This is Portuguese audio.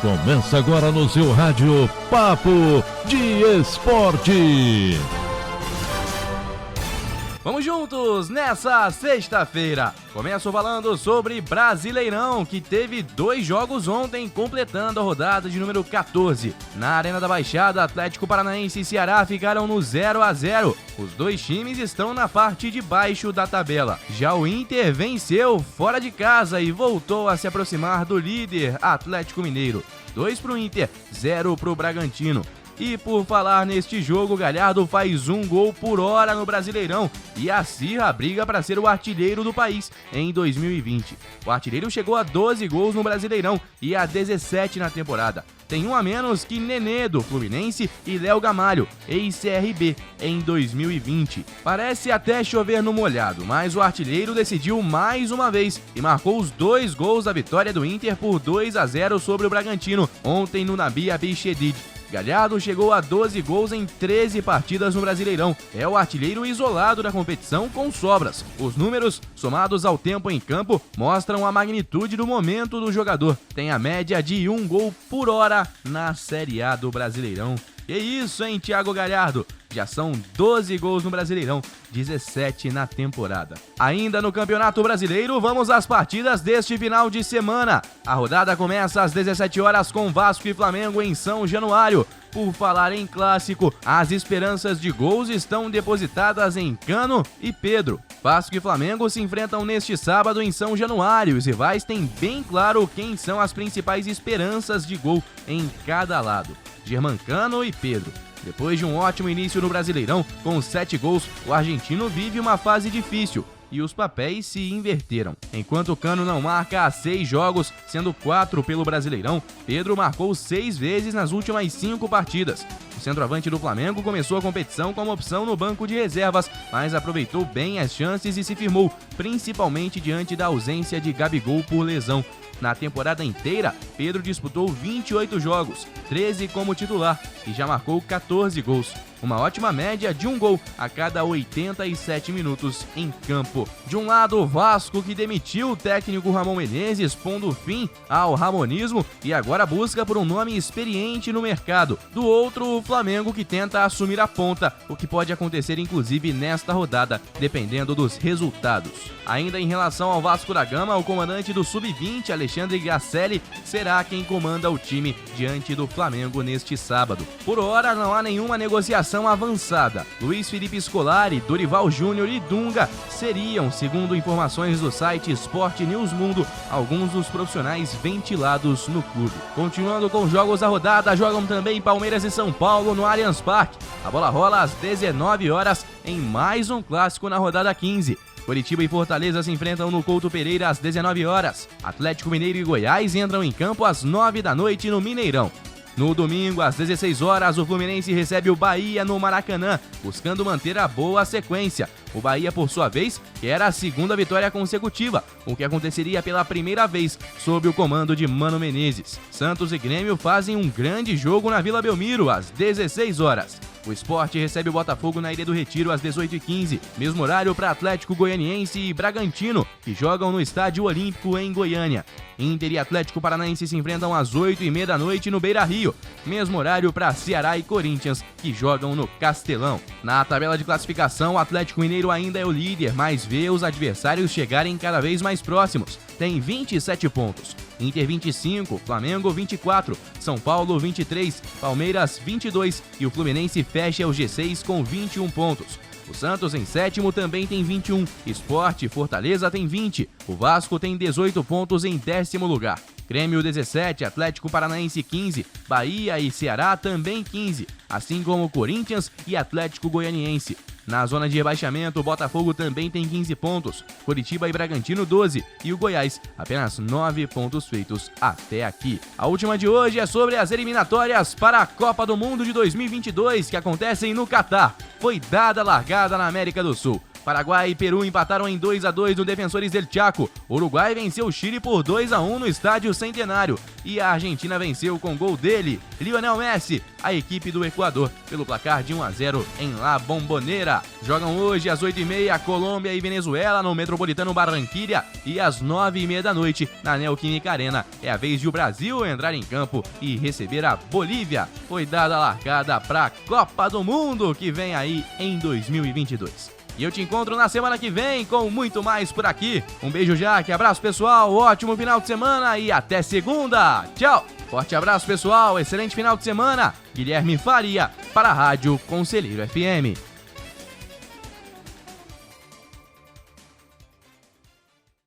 Começa agora no seu rádio Papo de Esporte. Vamos juntos nessa sexta-feira. Começo falando sobre Brasileirão, que teve 2 jogos ontem, completando a rodada de número 14. Na Arena da Baixada, Atlético Paranaense e Ceará ficaram no 0-0. Os dois times estão na parte de baixo da tabela. Já o Inter venceu fora de casa e voltou a se aproximar do líder Atlético Mineiro. 2 para o Inter, 0 para o Bragantino. E por falar neste jogo, Galhardo faz 1 gol por hora no Brasileirão e acirra a briga para ser o artilheiro do país em 2020. O artilheiro chegou a 12 gols no Brasileirão e a 17 na temporada. Tem um a menos que Nenê do Fluminense e Léo Gamalho, ex-CRB, em 2020. Parece até chover no molhado, mas o artilheiro decidiu mais uma vez e marcou os 2 gols da vitória do Inter por 2-0 sobre o Bragantino, ontem no Nabi Abichedid. Galhardo chegou a 12 gols em 13 partidas no Brasileirão. É o artilheiro isolado da competição com sobras. Os números, somados ao tempo em campo, mostram a magnitude do momento do jogador. Tem a média de 1 gol por hora na Série A do Brasileirão. Que isso, hein, Thiago Galhardo? Já são 12 gols no Brasileirão, 17 na temporada. Ainda no Campeonato Brasileiro, vamos às partidas deste final de semana. A rodada começa às 17 horas com Vasco e Flamengo em São Januário. Por falar em clássico, as esperanças de gols estão depositadas em Cano e Pedro. Vasco e Flamengo se enfrentam neste sábado em São Januário. Os rivais têm bem claro quem são as principais esperanças de gol em cada lado: Germancano e Pedro. Depois de um ótimo início no Brasileirão, com 7 gols, o argentino vive uma fase difícil e os papéis se inverteram. Enquanto Cano não marca há 6 jogos, sendo 4 pelo Brasileirão, Pedro marcou 6 vezes nas últimas 5 partidas. O centroavante do Flamengo começou a competição como opção no banco de reservas, mas aproveitou bem as chances e se firmou, principalmente diante da ausência de Gabigol por lesão. Na temporada inteira, Pedro disputou 28 jogos, 13 como titular e já marcou 14 gols. Uma ótima média de 1 gol a cada 87 minutos em campo. De um lado, o Vasco, que demitiu o técnico Ramon Menezes, pondo fim ao ramonismo e agora busca por um nome experiente no mercado. Do outro, o Flamengo, que tenta assumir a ponta, o que pode acontecer inclusive nesta rodada, dependendo dos resultados. Ainda em relação ao Vasco da Gama, o comandante do Sub-20, Alexandre Gasselli, será quem comanda o time diante do Flamengo neste sábado. Por hora, não há nenhuma negociação avançada. Luiz Felipe Scolari, Dorival Júnior e Dunga seriam, segundo informações do site Sport News Mundo, alguns dos profissionais ventilados no clube. Continuando com jogos da rodada, jogam também Palmeiras e São Paulo no Allianz Parque. A bola rola às 19 horas em mais um clássico na rodada 15. Curitiba e Fortaleza se enfrentam no Couto Pereira às 19 horas. Atlético Mineiro e Goiás entram em campo às 9 da noite no Mineirão. No domingo, às 16 horas, o Fluminense recebe o Bahia no Maracanã, buscando manter a boa sequência. O Bahia, por sua vez, quer a 2ª vitória consecutiva, o que aconteceria pela primeira vez sob o comando de Mano Menezes. Santos e Grêmio fazem um grande jogo na Vila Belmiro, às 16 horas. O Sport recebe o Botafogo na Ilha do Retiro às 18h15, mesmo horário para Atlético Goianiense e Bragantino, que jogam no Estádio Olímpico em Goiânia. Inter e Atlético Paranaense se enfrentam às 8h30 da noite no Beira-Rio, mesmo horário para Ceará e Corinthians, que jogam no Castelão. Na tabela de classificação, o Atlético Mineiro ainda é o líder, mas vê os adversários chegarem cada vez mais próximos. Tem 27 pontos. Inter 25, Flamengo 24, São Paulo 23, Palmeiras 22 e o Fluminense fecha o G6 com 21 pontos. O Santos em 7º também tem 21, Sport e Fortaleza tem 20, o Vasco tem 18 pontos em 10º lugar. Grêmio 17, Atlético Paranaense 15, Bahia e Ceará também 15, assim como Corinthians e Atlético Goianiense. Na zona de rebaixamento, o Botafogo também tem 15 pontos, Curitiba e Bragantino 12 e o Goiás apenas 9 pontos feitos até aqui. A última de hoje é sobre as eliminatórias para a Copa do Mundo de 2022 que acontecem no Catar. Foi dada a largada na América do Sul. Paraguai e Peru empataram em 2-2 no Defensores del Chaco. O Uruguai venceu o Chile por 2-1 no Estádio Centenário. E a Argentina venceu com gol dele, Lionel Messi, a equipe do Equador, pelo placar de 1-0 em La Bombonera. Jogam hoje às 8h30 Colômbia e Venezuela no Metropolitano Barranquilla e às 9h30 da noite na Neoquímica Arena. É a vez de o Brasil entrar em campo e receber a Bolívia. Foi dada a largada para a Copa do Mundo que vem aí em 2022. E eu te encontro na semana que vem com muito mais por aqui. Um beijo, Jaque, abraço pessoal, ótimo final de semana e até segunda. Tchau! Forte abraço pessoal, excelente final de semana. Guilherme Faria para a Rádio Conselheiro FM.